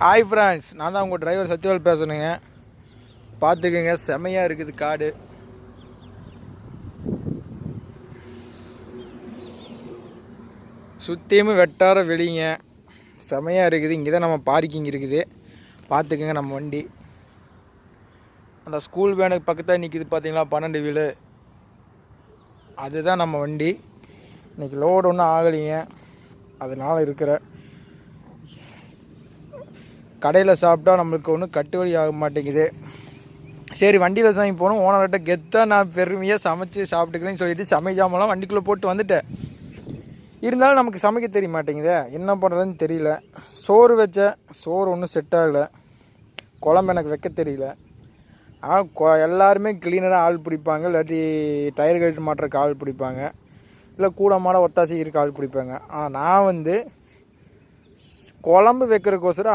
Hi friends, நான் தான் உங்கள் டிரைவர் சத்யவேல் பேசணுங்க. பார்த்துக்குங்க, செமையாக இருக்குது காடு. சுற்றியுமே வெட்டார வெளிங்க, செமையாக இருக்குது. இங்கே தான் நம்ம பார்க்கிங் இருக்குது. பார்த்துக்குங்க, நம்ம வண்டி அந்த ஸ்கூல் வேனுக்கு பக்கத்தில் நிற்கிது பார்த்தீங்களா, 12 வீலு. அதுதான் நம்ம வண்டி. இன்றைக்கி லோடு ஒன்றும் ஆகலைங்க, அதனால் இருக்கிற கடையில் சாப்பிட்டா நம்மளுக்கு ஒன்றும் கட்டு வழி ஆக மாட்டேங்குது. சரி, வண்டியில் சாமி போகணும். ஓனர்கிட்ட கெத்தாக நான் பெருமையாக சமைச்சு சாப்பிட்டுக்கிறேன்னு சொல்லிட்டு சமைக்காமலாம் வண்டிக்குள்ளே போட்டு வந்துட்டேன். இருந்தாலும் நமக்கு சமைக்க தெரிய மாட்டேங்குதே, என்ன பண்ணுறதுன்னு தெரியல. சோறு வச்சேன், சோறு ஒன்றும் செட் ஆகலை. குழம்பு எனக்கு வைக்க தெரியல. ஆனால் எல்லாருமே கிளீனராக ஆள் பிடிப்பாங்க, இல்லாட்டி டயர் கழட்டு மாட்டுறக்கு ஆள் பிடிப்பாங்க, இல்லை கூடமாட ஒத்தாசிக்கிறதுக்கு ஆள் பிடிப்பாங்க. ஆனால் நான் குழம்பு வைக்கிறதுக்கோசரம்